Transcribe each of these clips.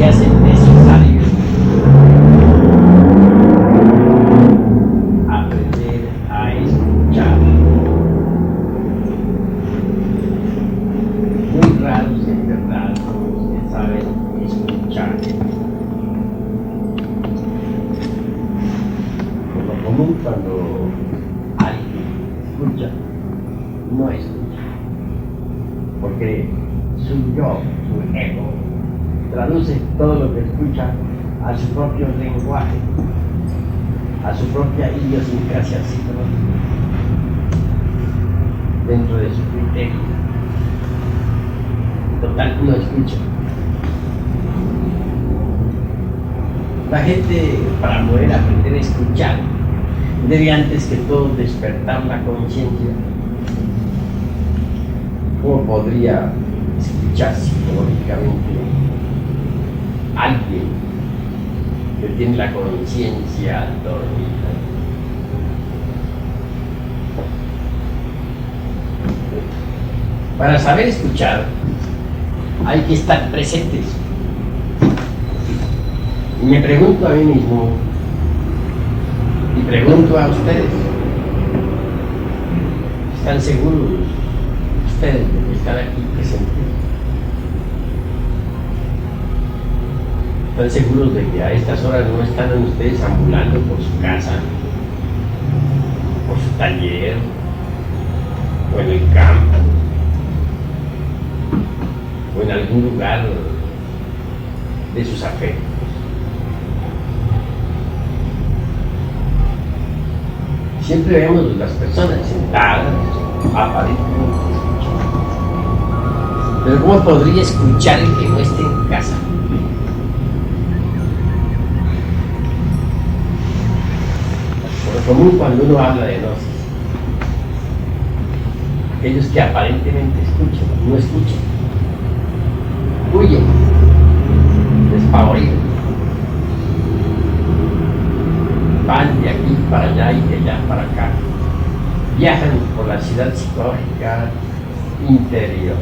se hace necesario aprender a escuchar. Muy raros en verdad son los que saben escuchar. Por lo común, cuando alguien escucha, no escucha, porque su yo, su ego, traduce todo lo que escucha a su propio lenguaje, a su propia idiosincrasia psicológica, dentro de su criterio. Total, no escucha. La gente, para poder aprender a escuchar, debe antes que todo despertar la conciencia. ¿Cómo podría escuchar psicológicamente alguien que tiene la conciencia dormida? Para saber escuchar hay que estar presentes. Y me pregunto a mí mismo y pregunto a ustedes, ¿están seguros ustedes de estar aquí presentes? ¿Están seguros de que a estas horas no están ustedes ambulando por su casa, por su taller, o en el campo, o en algún lugar de sus afectos? Siempre vemos las personas sentadas, aparentemente escuchando. Pero ¿cómo podría escuchar el que no esté en casa? Por lo común, cuando uno habla de gnosis, aquellos que aparentemente escuchan, no escuchan, huyen, despavoridos, van de aquí para allá y de allá para acá, viajan por la ciudad psicológica interior.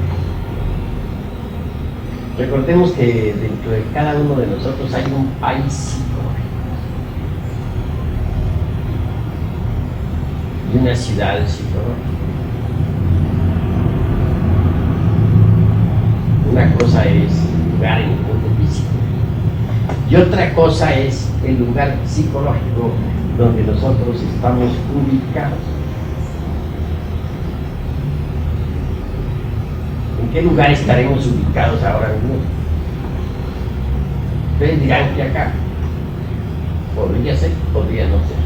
Recordemos que dentro de cada uno de nosotros hay un país psicológico y una ciudad psicológica. Una cosa es el lugar en el mundo físico y otra cosa es el lugar psicológico donde nosotros estamos ubicados. ¿En qué lugar estaremos ubicados ahora mismo? Ustedes dirán que acá. Podría ser, podría no ser.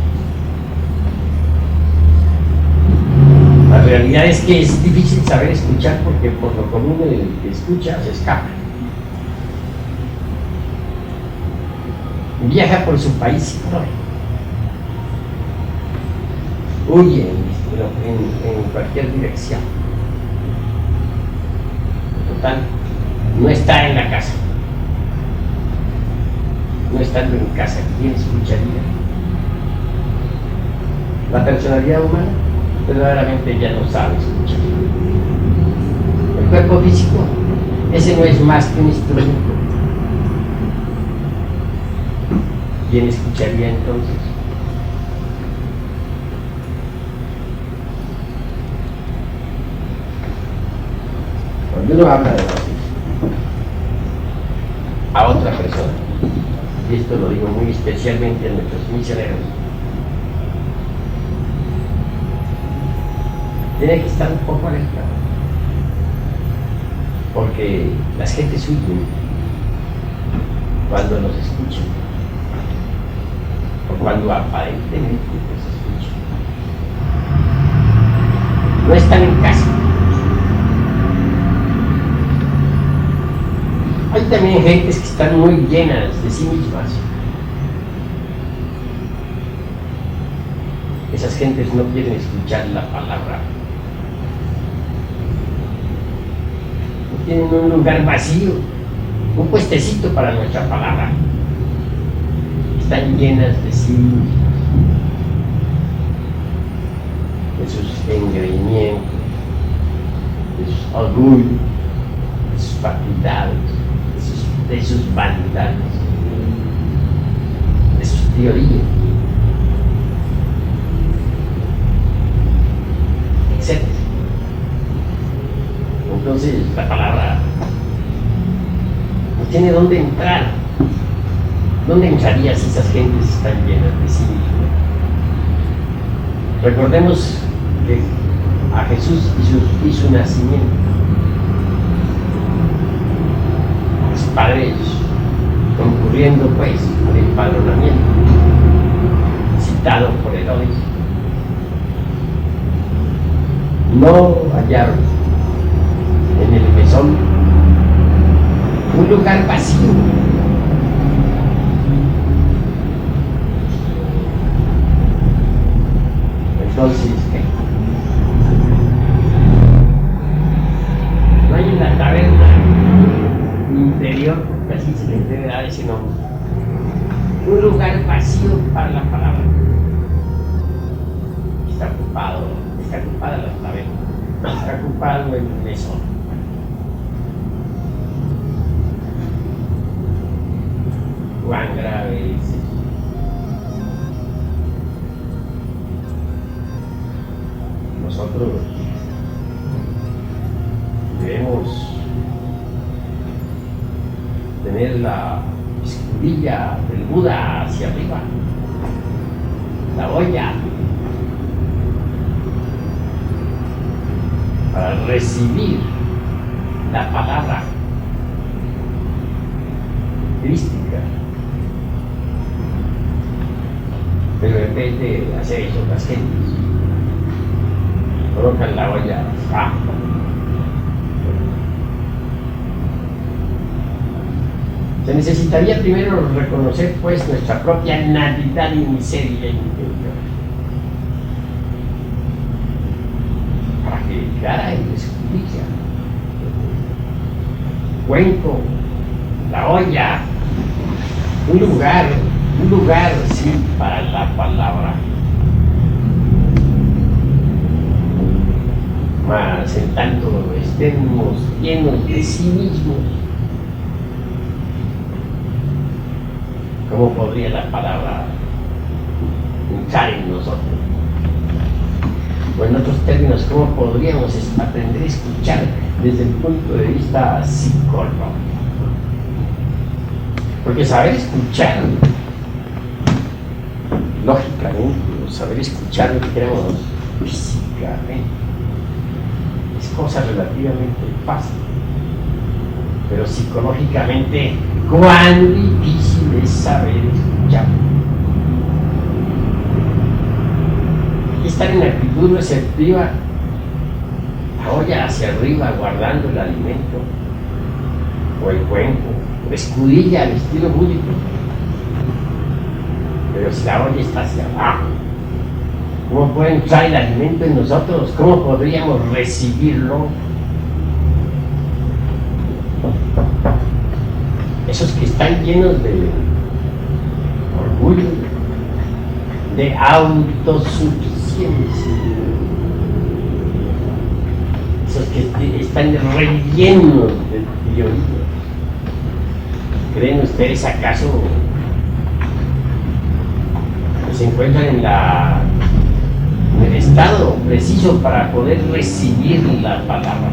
La realidad es que es difícil saber escuchar porque por lo común el que escucha se escapa. Viaja por su país psicológico. Huye en cualquier dirección. Total, no está en la casa. No estando en casa, ¿quién escucharía? La personalidad humana verdaderamente ya no sabe escuchar. El cuerpo físico, ese no es más que un instrumento. ¿Quién escucharía entonces? Cuando uno habla de gnosis a otra persona, y esto lo digo muy especialmente a nuestros misioneros, tiene que estar un poco alerta, porque las gentes huyen cuando nos escuchan, o cuando aparentemente nos escuchan. No están en casa. Hay también gentes que están muy llenas de sí mismas. Esas gentes no quieren escuchar la palabra. Tienen un lugar vacío, un puestecito para nuestra palabra. Están llenas de sí mismas, de sus engreimientos, de sus orgullos, de sus facultades, de sus de sus vanidades, de sus teorías, etc. Entonces la palabra no tiene dónde entrar. ¿Dónde entraría si esas gentes están llenas de sí mismas? Recordemos que a Jesús y su nacimiento, los padres concurriendo pues al empadronamiento citado por Herodes, no hallaron en el mesón un lugar vacío. Entonces, ¿qué? No hay en la taberna interior, porque así se le debe dar ese nombre, un lugar vacío para la palabra. Está ocupada la taberna, está ocupado el mesón. Cuán grave es eso. Nosotros debemos tener la escudilla del Buda hacia arriba, la olla, para recibir la palabra crística. Pero en vez de hacer eso, las gentes colocan la olla abajo. Se necesitaría primero reconocer pues nuestra propia nulidad y miseria interior para que llegara en escudilla, cuenco, la olla, un lugar sí para la palabra. Mas en tanto estemos llenos de sí mismos, ¿cómo podría la palabra entrar en nosotros? O en otros términos, ¿cómo podríamos aprender a escuchar desde el punto de vista psicológico? Porque saber escuchar lógicamente, o saber escuchar lo que queremos físicamente, es cosa relativamente fácil, pero psicológicamente, cuán difícil es saber escuchar. Hay que estar en actitud receptiva, la olla hacia arriba guardando el alimento, o el cuenco, o escudilla al estilo búdico. Pero si la olla está hacia abajo, ¿cómo puede entrar el alimento en nosotros? ¿Cómo podríamos recibirlo? Esos que están llenos de orgullo, de autosuficiencia, esos que están rellenos de teoría, ¿creen ustedes acaso que se encuentran en el estado preciso para poder recibir la palabra?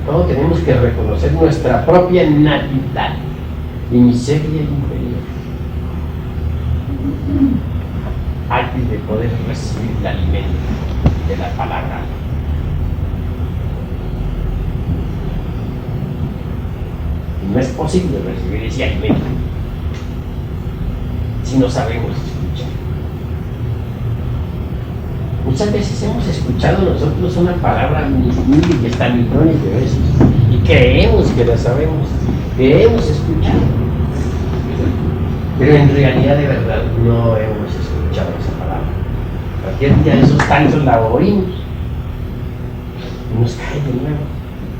Todos tenemos que reconocer nuestra propia nulidad y miseria interior antes de poder recibir el alimento de la palabra. No es posible recibir ese alimento si no sabemos escuchar. Muchas veces hemos escuchado nosotros una palabra miles y hasta millones de veces y creemos que la sabemos, que hemos escuchado, pero en realidad de verdad no hemos escuchado esa palabra. Cualquier día de esos tantos la oímos y nos cae de nuevo.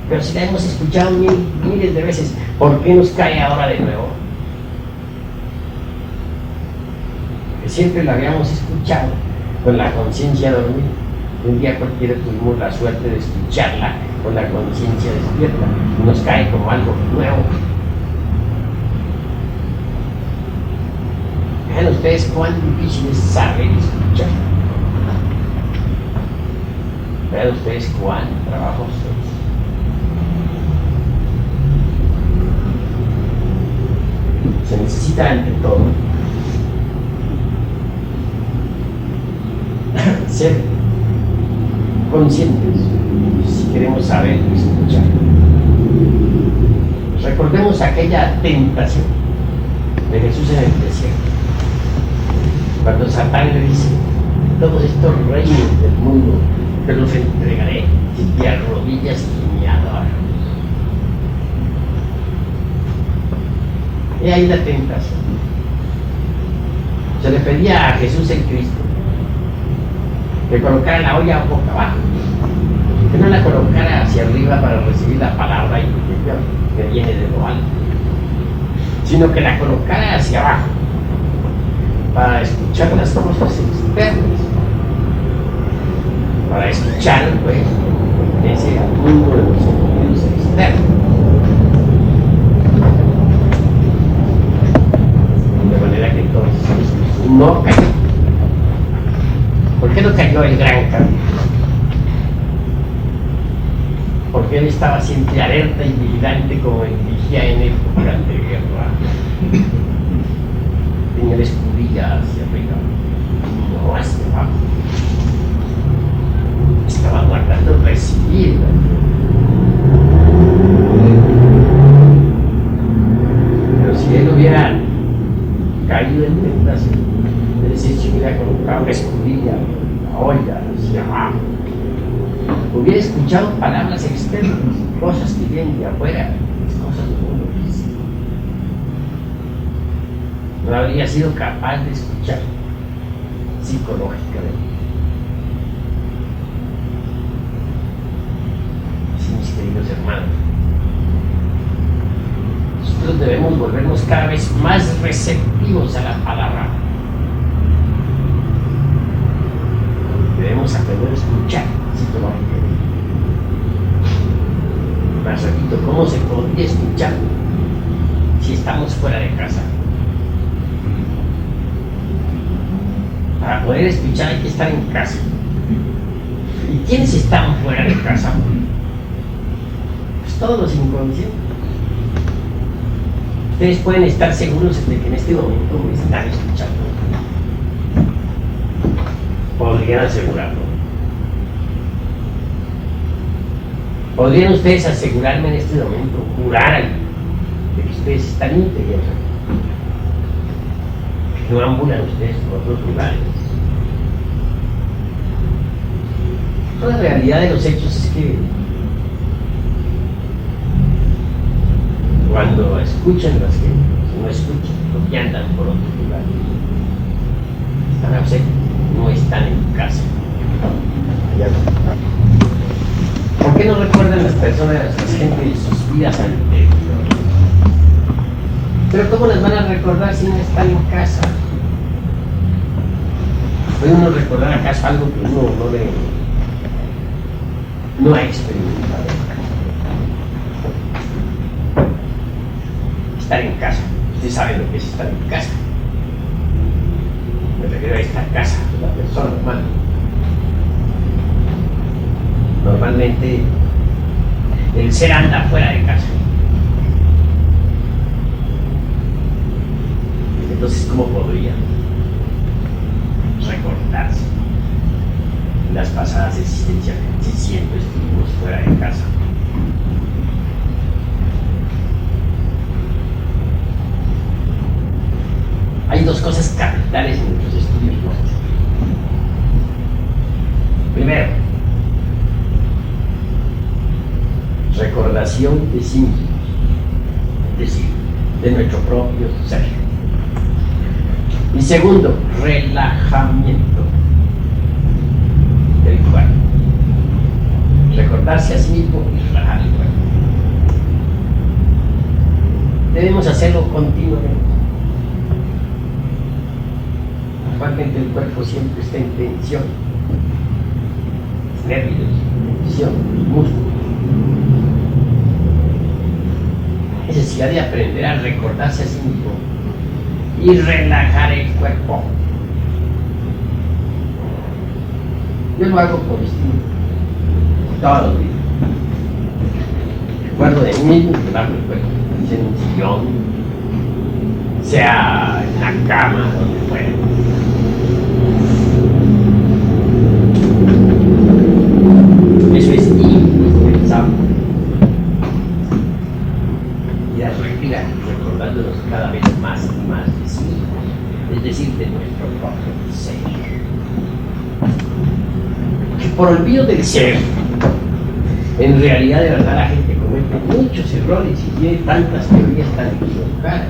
Pero si la hemos escuchado miles de veces, ¿por qué nos cae ahora de nuevo? Que siempre la habíamos escuchado con la conciencia dormida. Un día cualquiera tuvimos la suerte de escucharla con la conciencia despierta y nos cae como algo nuevo. Vean ustedes cuán difícil es saber escuchar. Vean ustedes cuán trabajoso es. Se necesita ante todo ser conscientes si queremos saber y escuchar. Recordemos aquella tentación de Jesús en el desierto, cuando Satán le dice: todos estos reinos del mundo te los entregaré si te arrodillas y me adoras. Y ahí la tentación. Se le pedía a Jesús el Cristo que colocara la olla boca abajo, que no la colocara hacia arriba para recibir la palabra y que viene de lo alto, sino que la colocara hacia abajo para escuchar las cosas externas, para escuchar pues ese mundo de los sentidos externos, de manera que entonces Jesús no cayó. ¿Por qué no cayó el gran cambio? Porque él estaba siempre alerta y vigilante como vigía en época de guerra. Tenía la escudilla hacia arriba, no hacia abajo. Estaba guardando recibir. Pero si él hubiera caído en tentación, es decir, si hubiera colocado la escudilla, la olla hacia abajo, hubiera escuchado palabras externas, cosas que vienen de afuera, cosas del mundo físico. No habría sido capaz de escuchar psicológicamente. Así, mis queridos hermanos, nosotros debemos volvernos cada vez más receptivos a la palabra. Debemos aprender a escuchar psicológicamente. Más repito, ¿cómo se podría escuchar si estamos fuera de casa? Para poder escuchar hay que estar en casa. ¿Y quiénes están fuera de casa? Pues todos los inconscientes. Ustedes pueden estar seguros de que en este momento me están escuchando. Podrían asegurarlo. ¿Podrían ustedes asegurarme en este momento, jurar de que ustedes están íntegros, que no ambulan ustedes por otros lugares? La realidad de los hechos es que cuando escuchan las gentes, no escuchan, porque andan por otros lugares, están ausentes, no están en casa. ¿Por qué no recuerdan las personas, las gentes, sus vidas anteriores? Pero ¿cómo las van a recordar si no están en casa? ¿Puede uno recordar acaso algo que uno no ha experimentado? Estar en casa. Ustedes saben lo que es estar en casa. Me refiero a esta casa de la persona humana. Normalmente el ser anda fuera de casa. Entonces, ¿cómo podría recordarse las pasadas existencias si siempre estuvimos fuera de casa? Hay dos cosas capitales en nuestros estudios gnósticos. Primero, recordación de sí mismos, es decir, de nuestro propio ser. Y segundo, relajamiento del cuerpo. Recordarse a sí mismo y relajar el cuerpo. Debemos hacerlo continuamente. Actualmente el cuerpo siempre está en tensión. Los nervios, tensión, los músculos. necesidad de aprender a recordarse a sí mismo y relajar el cuerpo. Yo lo hago por instinto, todos los días. Recuerdo de mí mismo relajo el cuerpo, sea en un sillón, sea en la cama, donde fuera. Eso es indispensable. Y a respirar, recordándonos cada vez más y más de sí, es decir, de nuestro propio ser. Que por olvido del ser, en realidad de verdad la gente comete muchos errores y tiene tantas teorías tan equivocadas.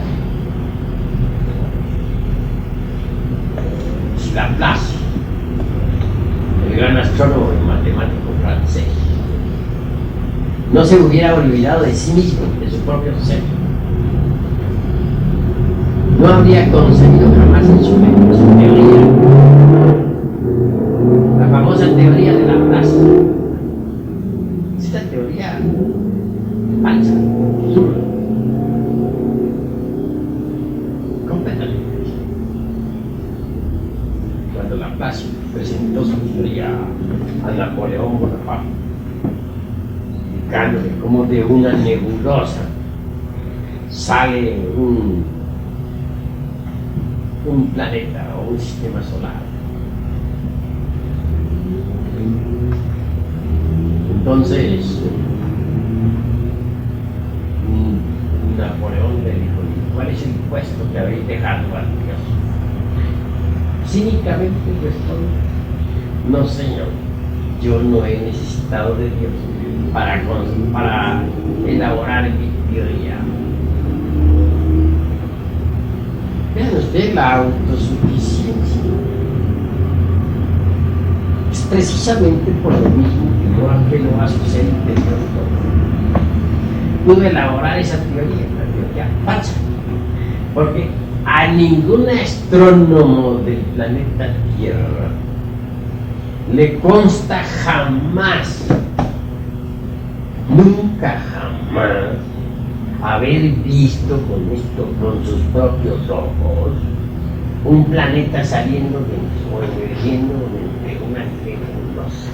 Si Laplace, el gran astrónomo y matemático francés, no se hubiera olvidado de sí mismo, de su propio ser, no habría concebido jamás en su mente su teoría, la famosa teoría de Laplace. Esta teoría falsa, absurda, completamente. Cuando Laplace presentó su teoría a Napoleón Bonaparte, indicándole cómo de una nebulosa sale un planeta o un sistema solar. Entonces, Napoleón le dijo: ¿cuál es el puesto que habéis dejado al Dios? Cínicamente respondió: no, señor, yo no he necesitado de Dios para elaborar mi teoría. Vean ustedes la autosuficiencia. Es precisamente por lo mismo que no apeló a su ser interior. Pudo elaborar esa teoría, una teoría falsa, porque a ningún astrónomo del planeta Tierra le consta jamás, nunca jamás, haber visto con sus propios ojos un planeta saliendo o emergiendo de una nebulosa.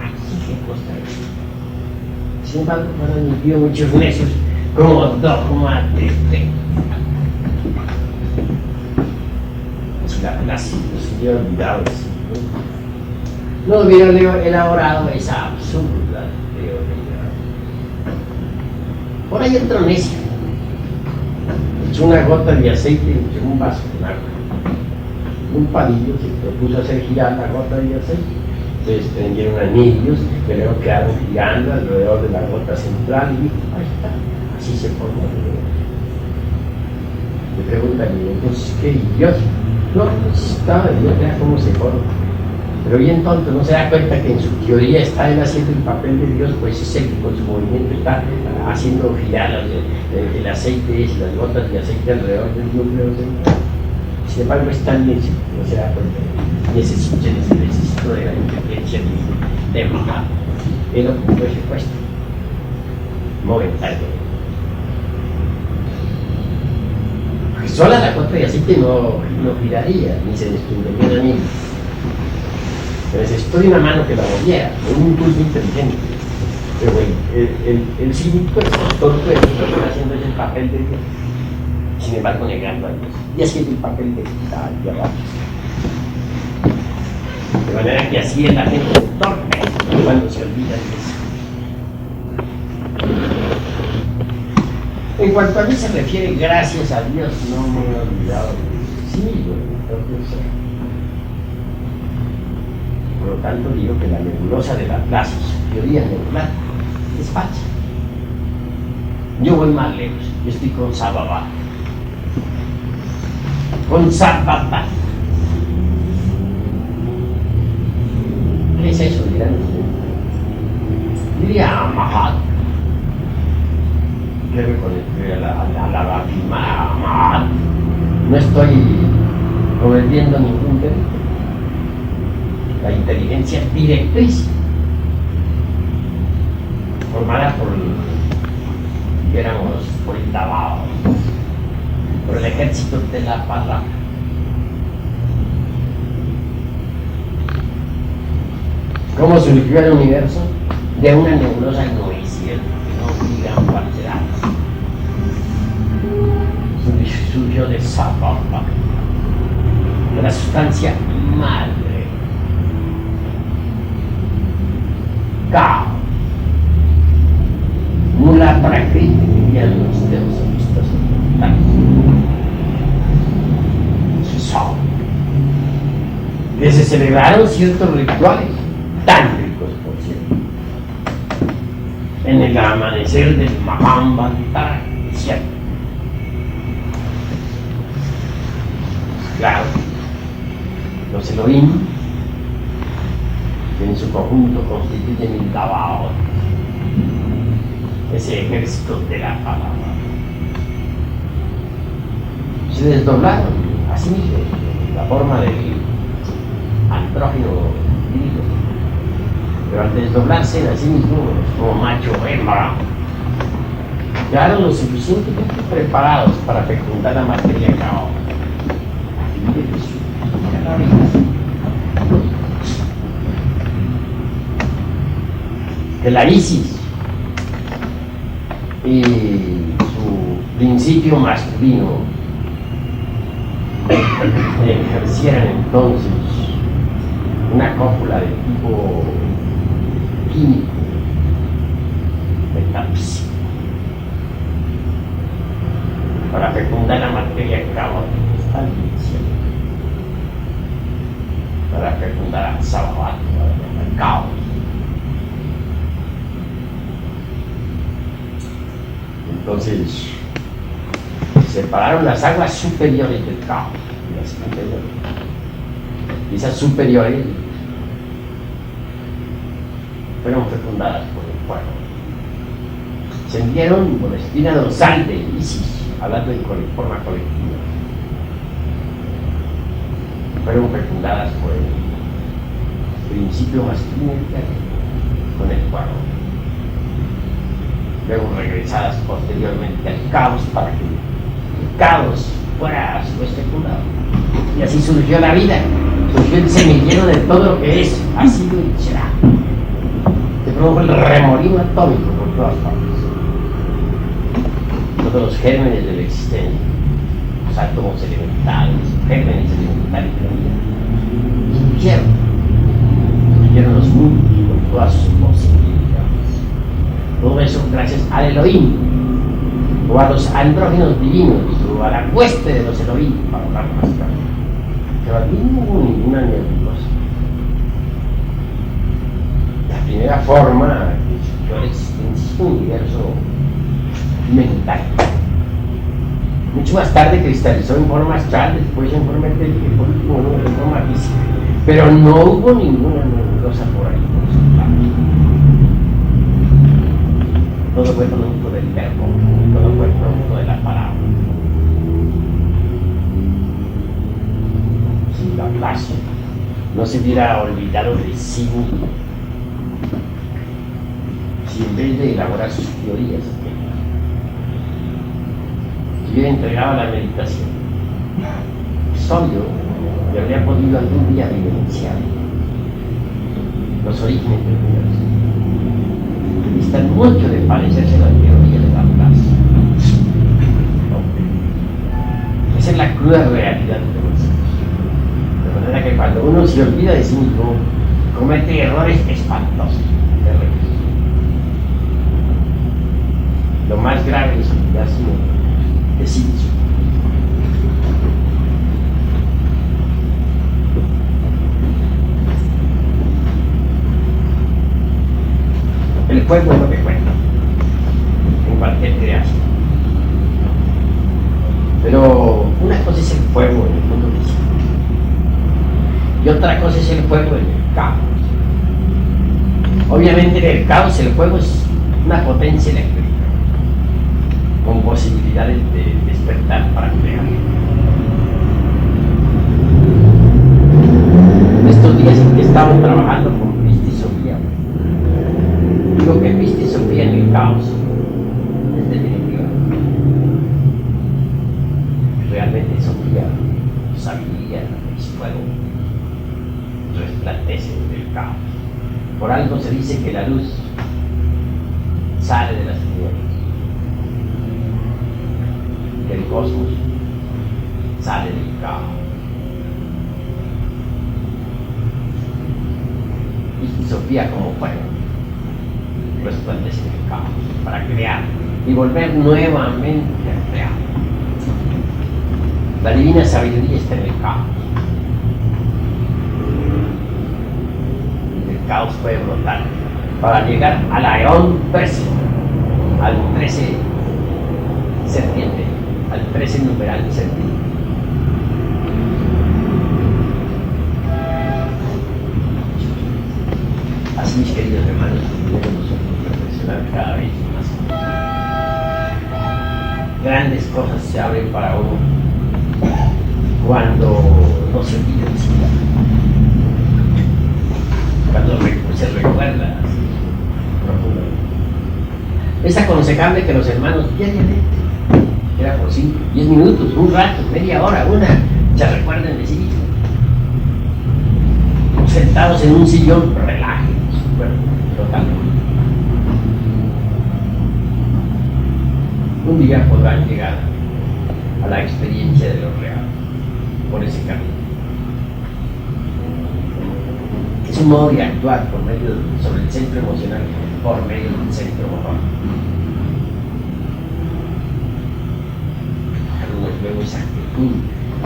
Así que consta eso. Sin embargo, han admitido muchos necios como dogma de fe. Si Laplace no se hubiera olvidado de sí, no hubiera elaborado esa absurda teoría. Por ahí otro necio echó una gota de aceite en un vaso con agua. Un palillo se propuso hacer girar la gota de aceite. Se desprendieron anillos que luego quedaron girando alrededor de la gota central y dijo: ahí está, así se formó el universo. Le preguntan: entonces, ¿qué Dios? No necesitaba de Dios, vea cómo se forma. Pero bien tonto, no se da cuenta que en su teoría está él haciendo el papel de Dios, pues es el que con su movimiento está haciendo girar el aceite y las gotas de aceite alrededor del núcleo central. Sin embargo, es tan necio que no se da cuenta. Necesito de la inteligencia de Mahá. Él ocupó ese puesto momentáneo. Porque sola la gota de aceite no giraría, ni se desprendería de mí. Pero necesitó una mano que la moviera, un impulso inteligente. Pero bueno, el cínico, el torpe, está haciendo ese papel de Dios. Sin embargo, negando a Dios. Y haciendo el papel de ahí abajo. De manera que así es la gente torpe cuando se olvida de eso. En cuanto a mí se refiere, gracias a Dios, no me he olvidado de sí, de mi propio ser. Por lo tanto, digo que la nebulosa de Laplace, su teoría nebular, es falsa. Yo voy más lejos, yo estoy con Sababa. Con Sababa. ¿Qué es eso? Dirán ustedes. Diría Mahat. Debe conectar a la firma Mahat. No estoy cometiendo ningún delito. La inteligencia directriz, formada por que éramos politabados por el ejército de la palabra. ¿Cómo surgió el universo? De una nebulosa noisiel que no obliga a falsedades. Surgió de Sababa, de la sustancia madre. Ka, Mula Prakriti, dirían los teosofistas orientales. Que se celebraron ciertos rituales, tan ricos por cierto, en el amanecer del Mahambantara, ¿cierto? Claro, los Elohim, que en su conjunto constituyen el Tabaot, ese ejército de la palabra, se desdoblaron a sí mismos la forma del andrógino divino, pero al desdoblarse a sí mismos como macho hembra, quedaron lo suficientemente preparados para fecundar la materia caótica. Que la Isis y su principio masculino ejercieran entonces una cópula de tipo químico, metafísico, para fecundar la materia caótica, está diciendo, para fecundar a Sababat, el caos. Entonces, separaron las aguas superiores del caos, las inferiores. Y esas superiores fueron fecundadas por el fuego. Se enviaron por la espina dorsal de Isis, hablando de forma colectiva. Fueron fecundadas por el principio masculino con el fuego. Luego regresadas posteriormente al caos para que el caos fuera a su vez fecundado. Y así surgió la vida, surgió el semillero de todo lo que es, ha sido y será. Se produjo el remolino atómico por todas partes. Todos los gérmenes de la existencia, los átomos elementales, gérmenes elementales de la vida, surgieron los mundos con todas sus posibilidades. Todo eso gracias al Elohim, o a los andrógenos divinos, o a la hueste de los Elohim, para hablar más claro. Pero aquí no hubo ninguna nebulosa. La primera forma que surgió la existencia es un universo mental. Mucho más tarde cristalizó en forma astral, después en forma etérica, por último en forma física. Pero no hubo ninguna nebulosa por ahí, por su parte. Todo fue producto del verbo, todo fue producto de la palabra. Si Laplace no se hubiera olvidado de sí mismo, si en vez de elaborar sus teorías, se hubiera entregado a la meditación, sólido que habría podido algún día vivenciar los orígenes del universo. Distan mucho de parecerse a la teoría de Laplace. Esa es la cruda realidad de nosotros. De manera que cuando uno se olvida de sí mismo, comete errores espantosos, terribles. Lo más grave es olvidarse de sí mismo. El fuego es lo que cuenta en cualquier creación. Pero una cosa es el fuego en el mundo físico y otra cosa es el fuego en el caos. Obviamente en el caos el fuego es una potencia eléctrica con posibilidades de despertar para crear. En estos días en que estamos trabajando con Cristo y Sofía, digo que Cristo y Sofía en el caos es definitivamente fuego resplandece del caos. Por algo se dice que la luz sale de las tinieblas, que el cosmos sale del caos. Y Sofía como fuego resplandece en el caos para crear y volver nuevamente a crear. La divina sabiduría está en el caos. El caos puede brotar para llegar al Aeón 13, al 13 serpiente, al 13 numeral serpiente. Así, mis queridos hermanos, debemos nosotros reflexionar cada vez más. Grandes cosas se abren para uno cuando no se olvida de sí, cuando se recuerda profundamente. Es aconsejable que los hermanos diariamente, era por 5, 10 minutos, un rato, media hora, se recuerden de sí mismos. Sentados en un sillón, relajen su cuerpo totalmente. Un día podrán llegar a la experiencia de lo real por ese camino. Es un modo de actuar sobre el centro emocional por medio del centro motor. Algunos luego esa actitud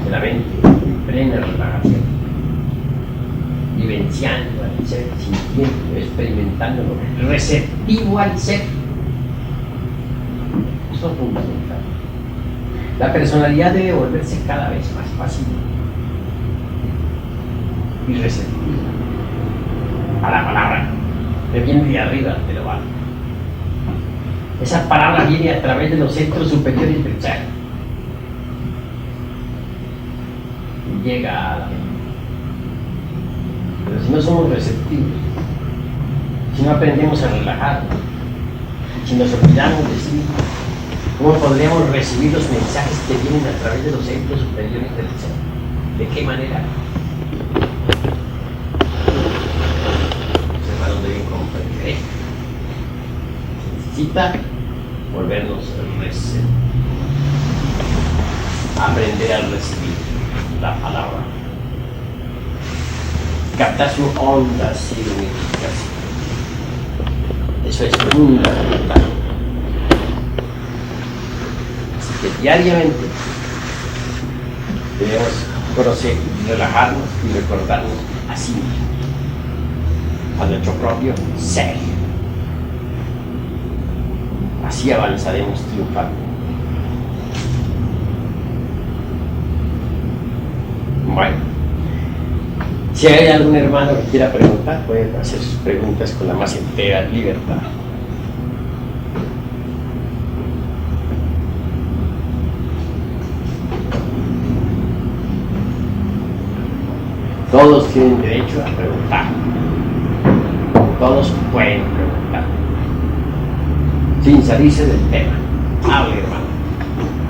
de la mente en plena relajación, vivenciando al ser, sintiendo, experimentándolo, receptivo al ser. Eso es fundamental. La personalidad debe volverse cada vez más fácil y receptiva a la palabra que viene de arriba de lo alto. Esa palabra viene a través de los centros superiores del ser y llega a la mente. Pero si no somos receptivos, si no aprendemos a relajarnos, si nos olvidamos de sí, ¿cómo podríamos recibir los mensajes que vienen a través de los centros superiores del ser? ¿De qué manera? Los hermanos deben comprender esto. Se necesita volvernos receptivos, aprender a recibir la palabra, captar su onda significativa. Eso es fundamental. Así que diariamente debemos conocer, relajarnos y recordarnos a sí mismos, a nuestro propio ser. Así avanzaremos triunfando. Bueno, si hay algún hermano que quiera preguntar, pueden hacer sus preguntas con la más entera libertad. Todos tienen derecho a preguntar. Todos pueden preguntar. Sin salirse del tema. Hable, hermano.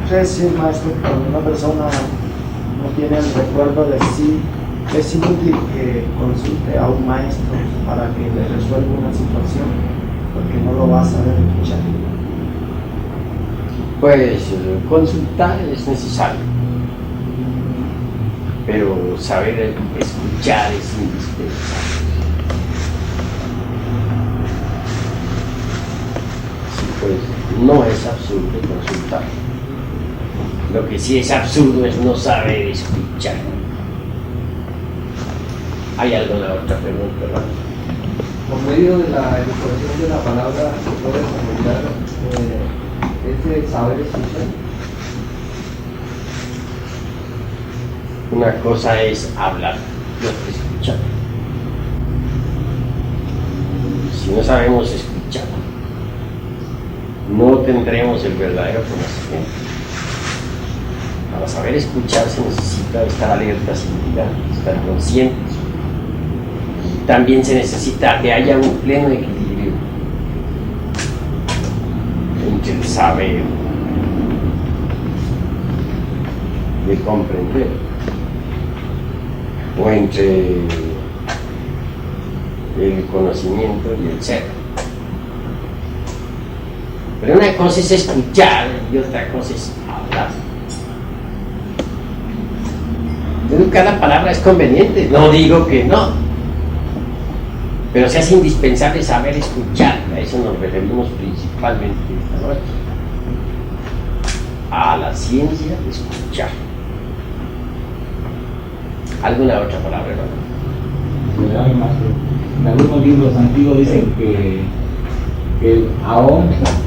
Es decir, maestro, cuando una persona no tiene el recuerdo de sí, es inútil que consulte a un maestro para que le resuelva una situación, porque no lo va a saber escuchar. Pues consultar es necesario, pero saber escuchar es indispensable. Sí, pues no es absurdo consultar. Lo que sí es absurdo es no saber escuchar. ¿Hay alguna otra pregunta, hermano? Por medio de la educación de la palabra se puede fomentar ese saber escuchar. Una cosa es hablar y otra escuchar. Si no sabemos escuchar, no tendremos el verdadero conocimiento. Para saber escuchar se necesita estar alertas y vigilantes, estar conscientes. También se necesita que haya un pleno equilibrio entre el saber y el comprender. o entre el conocimiento y el ser. Pero una cosa es escuchar y otra cosa es hablar. Cada palabra es conveniente, no digo que no, pero se hace indispensable saber escuchar. A eso nos referimos principalmente esta noche, a la ciencia de escuchar. ¿Alguna otra palabra, hermano? En algunos libros antiguos dicen que el Aón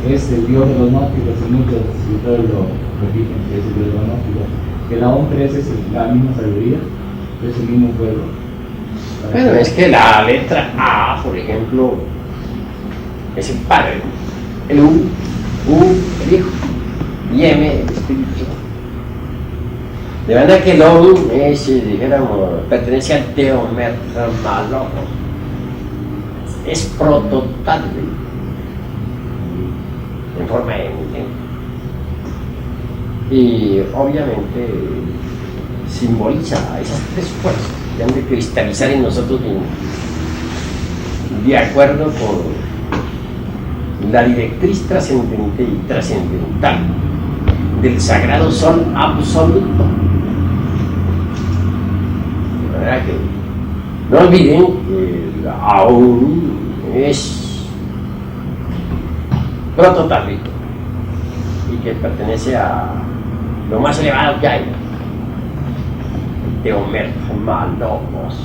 es el dios de los gnósticos, y muchos escritores lo repiten que es el dios de los gnósticos. Que el Aón 3 es la misma sabiduría, es el mismo pueblo. Bueno, es que la letra A, por ejemplo, es el Padre, el U, el Hijo, y M, el Espíritu. De manera que el OM es, dijéramos, pertenece al teomermalogos, es prototal en forma eminente. Y obviamente simboliza esas tres fuerzas que han de cristalizar en nosotros de acuerdo con la directriz trascendente y trascendental del sagrado sol absoluto. De manera que no olviden que aún es prototálico y que pertenece a lo más elevado que hay, teomermalogos.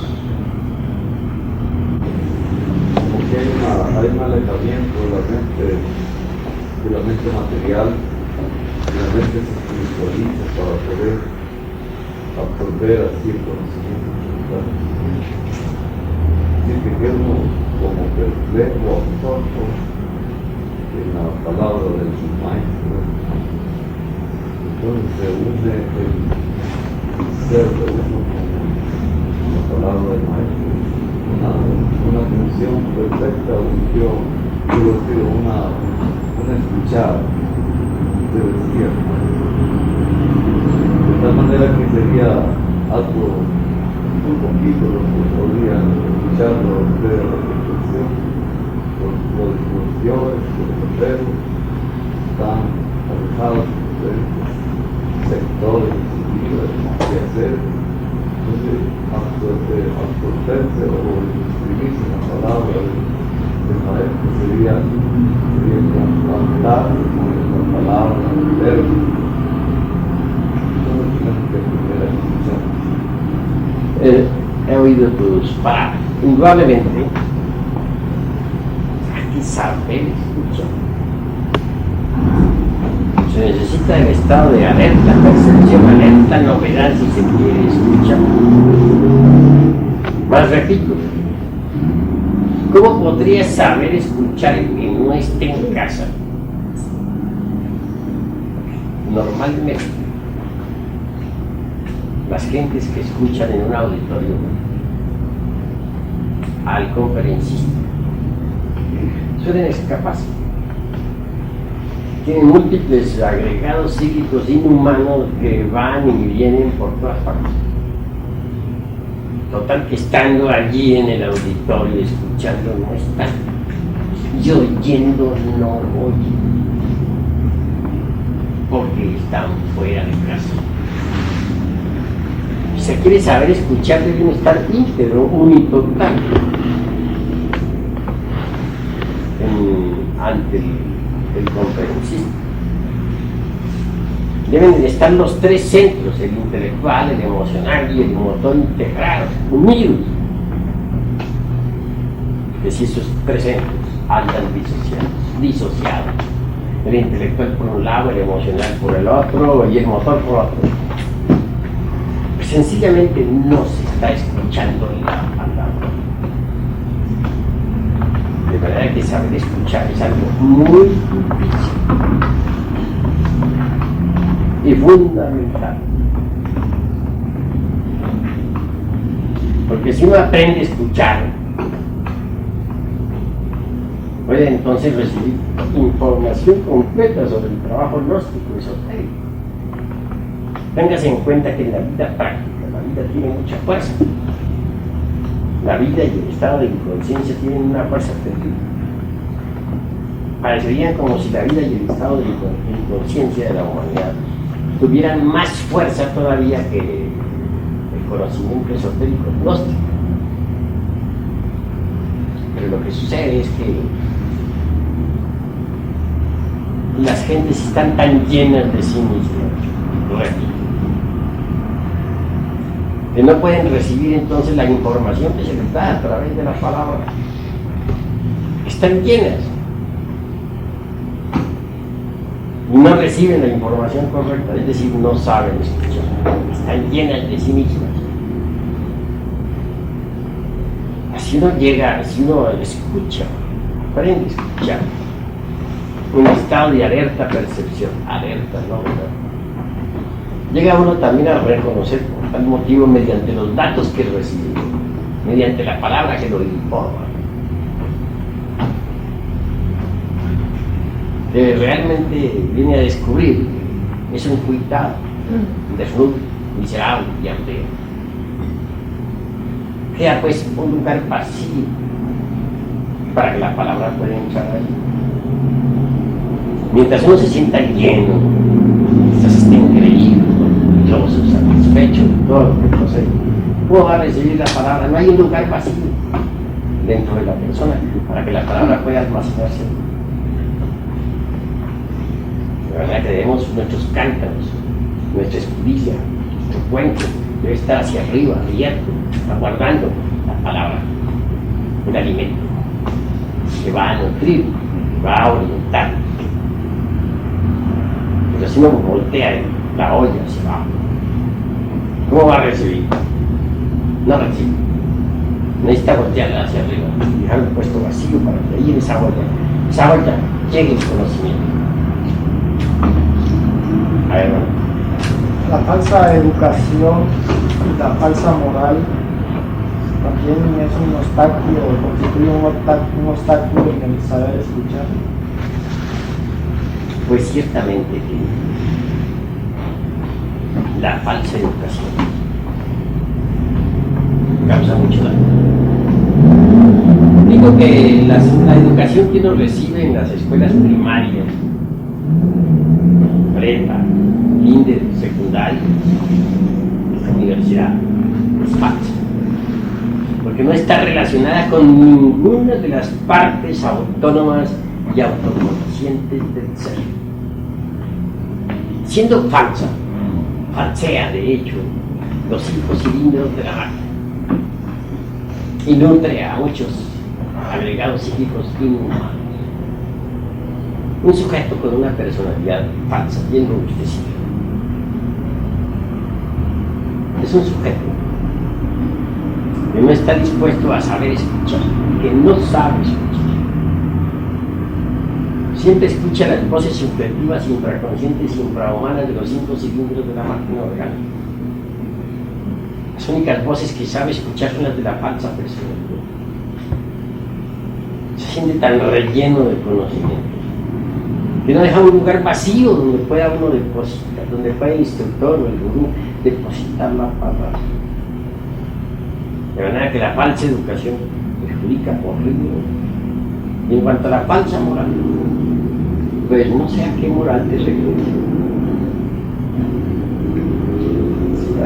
Porque hay un alejamiento de la mente material, y la mente se espiritualiza para poder absorber así el conocimiento espiritual. Así que quedo como perplejo, absorto en la palabra del maestro. Entonces se une el ser de uno con la palabra del maestro. Una función perfecta, una escuchada, se decía. De tal manera que sería algo un poquito lo que podrían escucharlo a ustedes a la reflexión. Los discusiones, los problemas están alejados de diferentes sectores de su vida, de hacer. Entonces, absorberse o inscribirse en la palabra del maestro sería cantar con la palabra, el verbo. Entonces, tenemos que aprender a escuchar. He oído tus palabras. Indudablemente hay que saber escuchar. Se necesita el estado de alerta, percepción, alerta, novedad, si se quiere escuchar. Más repito, ¿cómo podría saber escuchar el que no esté en casa? Normalmente, las gentes que escuchan en un auditorio al conferencista suelen escaparse. Tienen múltiples agregados psíquicos inhumanos que van y vienen por todas partes. Total que estando allí en el auditorio escuchando no están, y oyendo no oyen, porque están fuera de casa. Si se quiere saber escuchar, deben estar íntegro, unitotal ante el conferencista. Deben de estar los tres centros, el intelectual, el emocional y el motor integrados, unidos. Que si esos tres centros andan disociados, el intelectual por un lado, el emocional por el otro y el motor por otro, pues sencillamente no se está escuchando la palabra. De manera que saber escuchar es algo muy difícil y fundamental. Porque si uno aprende a escuchar, puede entonces recibir información completa sobre el trabajo gnóstico esotérico. Téngase en cuenta que en la vida práctica, la vida vida tiene mucha fuerza. La vida y el estado de inconsciencia tienen una fuerza terrible. Parecerían como si la vida y el estado de inconsciencia de la humanidad tuvieran más fuerza todavía que el conocimiento esotérico gnóstico. Pero lo que sucede es que las gentes están tan llenas de sí mismas, repito, que no pueden recibir entonces la información que se les da a través de la palabra. Están llenas y no reciben la información correcta, es decir, no saben escuchar, están llenas de sí mismas. Así uno llega, si uno escucha, aprende a escuchar, un estado de alerta percepción, alerta, ¿no? Llega uno también a reconocer por tal motivo mediante los datos que recibe, mediante la palabra que lo informa, que realmente viene a descubrir es un cuitado, desnudo, miserable y hambriento. Queda pues un lugar vacío para que la palabra pueda entrar ahí. Mientras uno se sienta lleno, mientras esté increíble, glorioso, satisfecho de todo lo que posee, uno va a recibir la palabra. No hay un lugar vacío dentro de la persona para que la palabra pueda almacenarse. La verdad que debemos nuestros cántaros, nuestra escudilla, nuestro cuenco debe estar hacia arriba, abierto, aguardando la palabra, el alimento que va a nutrir, que va a orientar. Pero si uno voltea la olla hacia abajo, ¿cómo va a recibir? No recibe. Necesita voltearla hacia arriba y dejarlo puesto vacío para que ahí en esa olla llegue el conocimiento. A ver, ¿no? La falsa educación y la falsa moral también es un obstáculo, constituye un obstáculo en el saber escuchar. Pues ciertamente que la falsa educación causa mucho daño. Digo que la educación que uno recibe en las escuelas primarias, prepa, kinder, secundaria, universidad, es falsa, porque no está relacionada con ninguna de las partes autónomas y autoconscientes del ser. Siendo falsa, falsea de hecho los 5 cilindros de la máquina y nutre a muchos agregados psíquicos inhumanos. Un sujeto con una personalidad falsa, bien robustecida, es un sujeto que no está dispuesto a saber escuchar, que no sabe escuchar. Siempre escucha las voces subjetivas, infraconscientes y infrahumanas de los 5 cilindros de la máquina orgánica. Las únicas voces que sabe escuchar son las de la falsa personalidad. Se siente tan relleno de conocimiento que no deja un lugar vacío donde pueda uno depositar, donde pueda el instructor o el gurú depositar la palabra. De manera que la falsa educación perjudica horrible. Y en cuanto a la falsa moral, pues no sé a qué moral te refieres.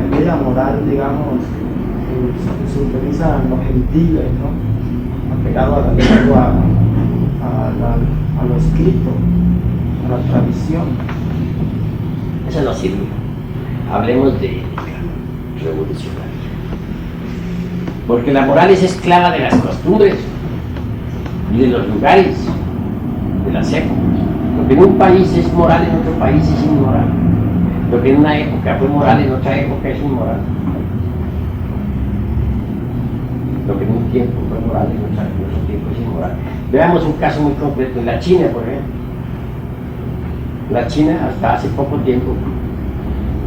Aquella moral, digamos, que se utiliza en los gentiles, ¿no? Apegado a la lengua, a lo escrito, a la tradición. Eso no sirve. Hablemos de ética revolucionaria. Porque la moral es esclava de las costumbres y de los lugares, de las épocas. Lo que en un país es moral, en otro país es inmoral. Lo que en una época fue moral, en otra época es inmoral. Lo que en un tiempo fue moral, en otro tiempo es inmoral. Veamos un caso muy concreto. En la China, por ejemplo. La China, hasta hace poco tiempo,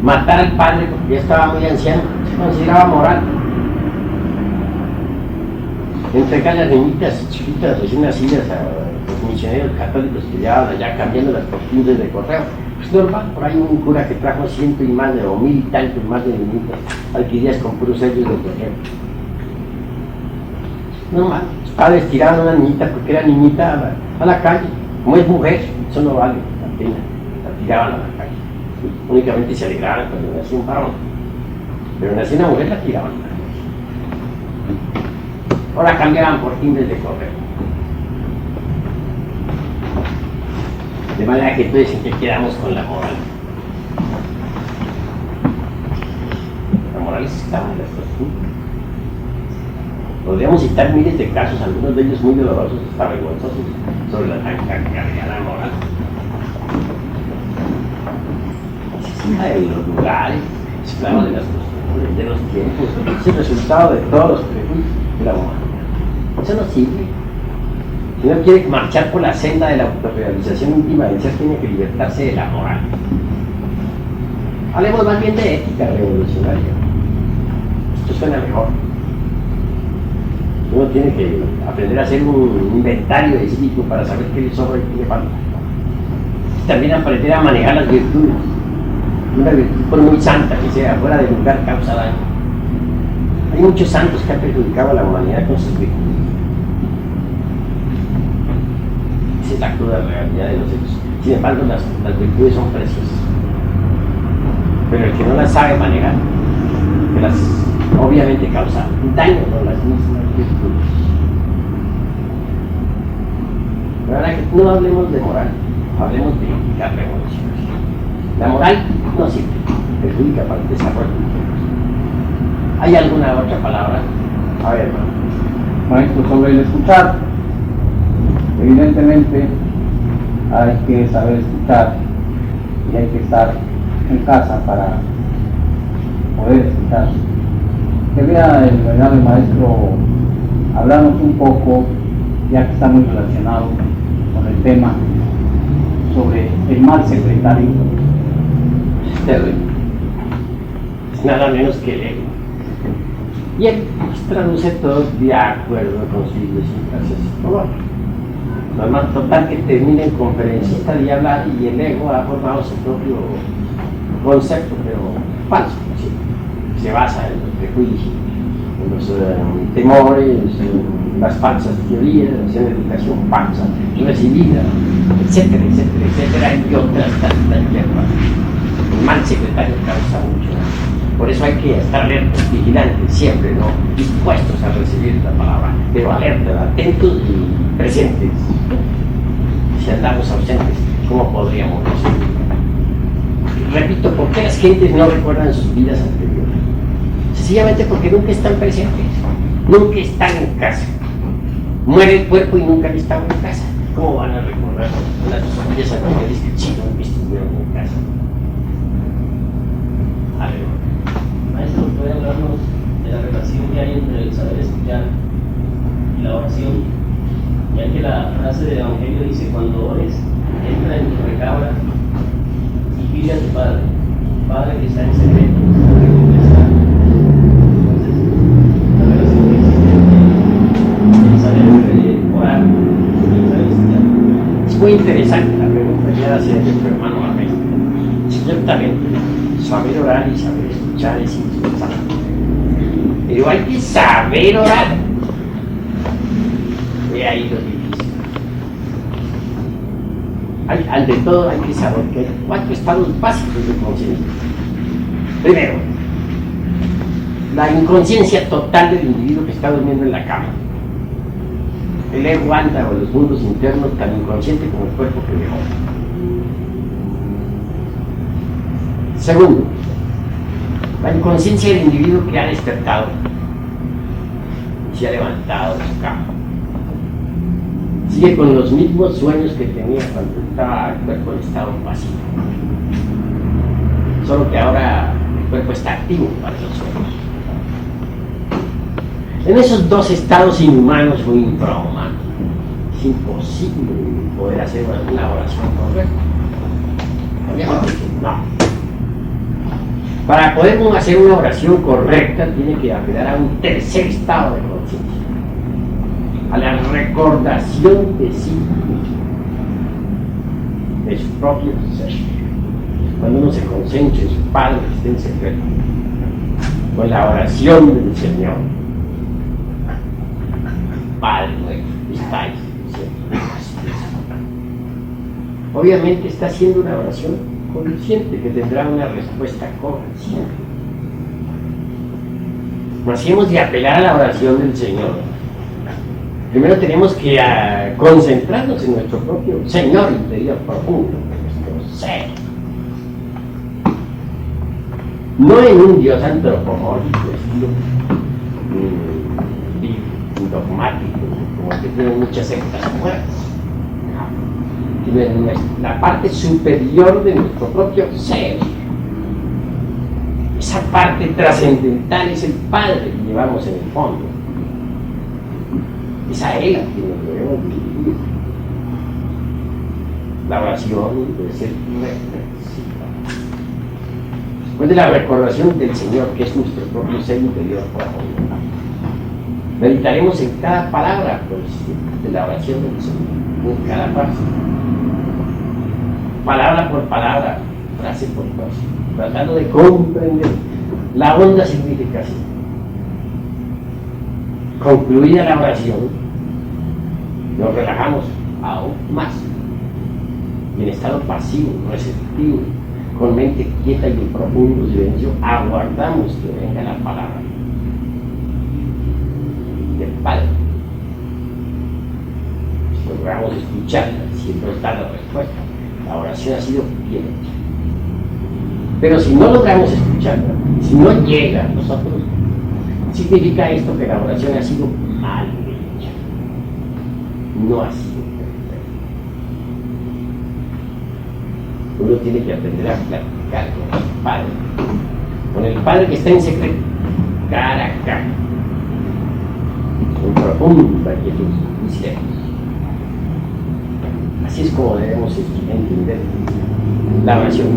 matar al padre porque ya estaba muy anciano se consideraba moral. Entregar las niñitas chiquitas recién nacidas a los misioneros católicos que llevaban allá cambiando las costumbres de correo, Pues normal, por ahí un cura que trajo 100 y más de, o 1000 y tantos más de niñitas, adquiridas con puros sellos de proyecto. Normal, los padres tiraban a una niñita porque era niñita a la calle, como es mujer, eso no vale la pena, la tiraban a la calle. Únicamente se alegraban cuando nacía un varón, pero nacía una mujer, la tiraban. Ahora cambiaban por timbres de correo. De manera que entonces, ¿en qué quedamos con la moral? La moral estaba en las costumbres. Podríamos citar miles de casos, algunos de ellos muy dolorosos, hasta vergonzosos, sobre la tan cargada moral. Asesina de los lugares, esclava de las costumbres, de los tiempos, es el resultado de todos los prejuicios de la humanidad. Eso no sirve. Si uno quiere marchar por la senda de la autorrealización íntima del ser, tiene que libertarse de la moral. Hablemos más bien de ética revolucionaria. Esto suena mejor. Uno tiene que aprender a hacer un inventario de sí mismo para saber qué le sobra y qué le falta. Y también aprender a manejar las virtudes. Una virtud por muy santa que sea, fuera de lugar, causa daño. Hay muchos santos que han perjudicado a la humanidad con sus virtudes. Esa es la cruda realidad de los hechos. Sin embargo, las virtudes son preciosas. Pero el que no las sabe manejar, que las obviamente causa daño con las mismas virtudes. Pero ahora que no hablemos de moral, hablemos de ética revolucionaria. La moral no sirve, perjudica para el desarrollo. ¿Hay alguna otra palabra? A ver, hermano. Maestro, sobre el escuchar. Evidentemente hay que saber escuchar y hay que estar en casa para poder escuchar. Quería el venerable maestro hablarnos un poco, ya que está muy relacionado con el tema, sobre el mal secretario. Es terrible. Es nada menos que el ego. Y él traduce todo de acuerdo con sus idiosincrasias. Normal, total, que termina en conferencista de hablar y el ego ha formado su propio concepto, pero falso. ¿Sí? Se basa en los prejuicios, en los temores, en las falsas teorías, en la educación falsa, recibida, etcétera, etcétera, etcétera, y otras tantas hierbas. El mal secretario causa mucho daño. Por eso hay que estar alertas, vigilantes, siempre, ¿no? Dispuestos a recibir la palabra, pero alertas, atentos y presentes. Si andamos ausentes, ¿cómo podríamos recibir? Repito, ¿por qué las gentes no recuerdan sus vidas anteriores? Sencillamente porque nunca están presentes, nunca están en casa. Muere el cuerpo y nunca han estado en casa. ¿Cómo van a recordar las vidas anteriores que sí no estuvieron en casa? A ver. Maestro, ¿puede hablarnos de la relación que hay entre el saber escuchar y la oración? Ya que la frase del Evangelio dice: cuando ores, entra en tu recámara y pide a tu Padre que está en secreto, te recompensará. Entonces, la relación que existe entre el saber orar y el saber escuchar. Es muy interesante la pregunta que hace nuestro hermano Maestro. Ciertamente, saber orar y saber escuchar es indispensable. Pero hay que saber orar. He ahí lo difícil. Ante todo hay que saber que hay 4 estados básicos de conciencia. Primero, la inconsciencia total del individuo que está durmiendo en la cama. El ego anda o los mundos internos tan inconsciente como el cuerpo que dejó. Segundo, la inconsciencia del individuo que ha despertado y se ha levantado de su cama. Sigue con los mismos sueños que tenía cuando estaba el cuerpo en estado pasivo. Solo que ahora el cuerpo está activo para esos sueños. En esos 2 estados inhumanos o infrahumanos, es imposible poder hacer una oración correcta. No. Para poder hacer una oración correcta, tiene que apelar a un tercer estado de conciencia, a la recordación de sí mismo, de su propio ser. cuando uno se concentra en su Padre que está en secreto, con la oración del Señor. Padre nuestro, que estáis en el cielo. Obviamente está haciendo una oración consciente que tendrá una respuesta consciente. Mas si hemos de apelar a la oración del Señor, primero tenemos que concentrarnos en nuestro propio Señor interior profundo, en nuestro ser. No en un Dios antropomórfico, estilo dogmático, como el que tienen muchas sectas fuertes, sino en la parte superior de nuestro propio ser. Esa parte trascendental es el Padre que llevamos en el fondo. Es a Él a quien nos debemos dirigir. La oración debe ser reflexiva. Después de la recordación del Señor, que es nuestro propio ser interior profundo, meditaremos en cada palabra de la oración del Señor, en cada frase, palabra por palabra, frase por frase, tratando de comprender la honda significación. Concluida la oración, nos relajamos aún más, y en estado pasivo, receptivo, con mente quieta y en profundo silencio, aguardamos que venga la palabra del Padre. Si logramos escucharla, si nos da la respuesta, la oración ha sido bien hecha. Pero si no logramos escucharla, si no llega a nosotros, significa esto que la oración ha sido mal hecha, no ha sido perfecta. Uno tiene que aprender a platicar con el Padre que está en secreto, cara a cara, con profunda quietud y silencio. Así es como debemos entender la oración.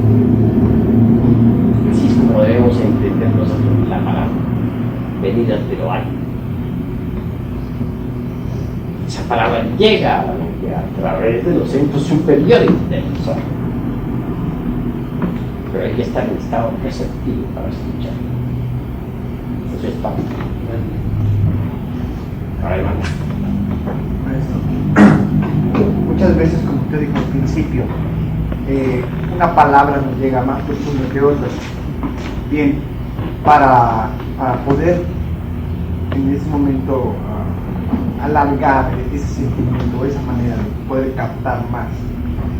Así es como debemos entender nosotros la palabra, venida de lo alto. Esa palabra llega a la mente a través de los centros superiores del sol. Pero hay que estar en estado receptivo para escuchar. Eso es parte. Ahora, hermano. Muchas veces, como usted dijo al principio, una palabra nos llega más profundo que otras. Bien, para poder en ese momento alargar ese sentimiento, esa manera de poder captar más,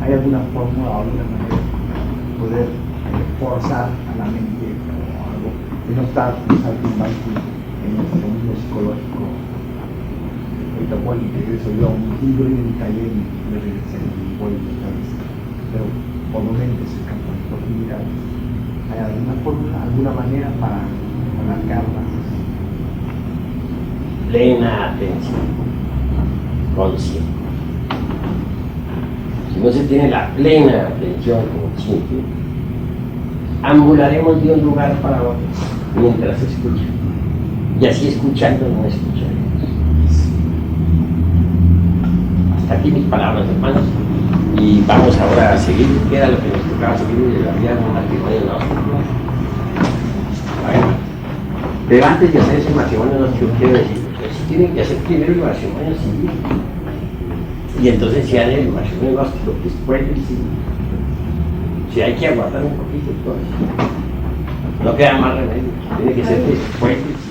¿hay alguna fórmula o alguna manera de poder forzar a la mente o algo que no está saltimbanqui en nuestro mundo psicológico? Ahorita voy y regreso yo a un libro y en el taller y me regresé y voy otra vez, pero por momentos se campo en profundidades. ¿Hay alguna fórmula, alguna manera para alargarlas? Plena atención, consciente. Si no se tiene la plena atención consciente, ambularemos de un lugar para otro mientras escucha. Y así escuchando no escucharemos. Hasta aquí mis palabras, hermanos. Y vamos ahora a seguir, que era lo que nos tocaba seguir de la vida de un matrimonio gnóstico. Pero antes de hacer ese matrimonio gnóstico, quiero decir, si tienen que hacer primero el matrimonio civil. Y entonces si hay el matrimonio gnóstico después del civil. Si hay que aguardar un poquito, entonces no queda más remedio, tiene que ser después del civil.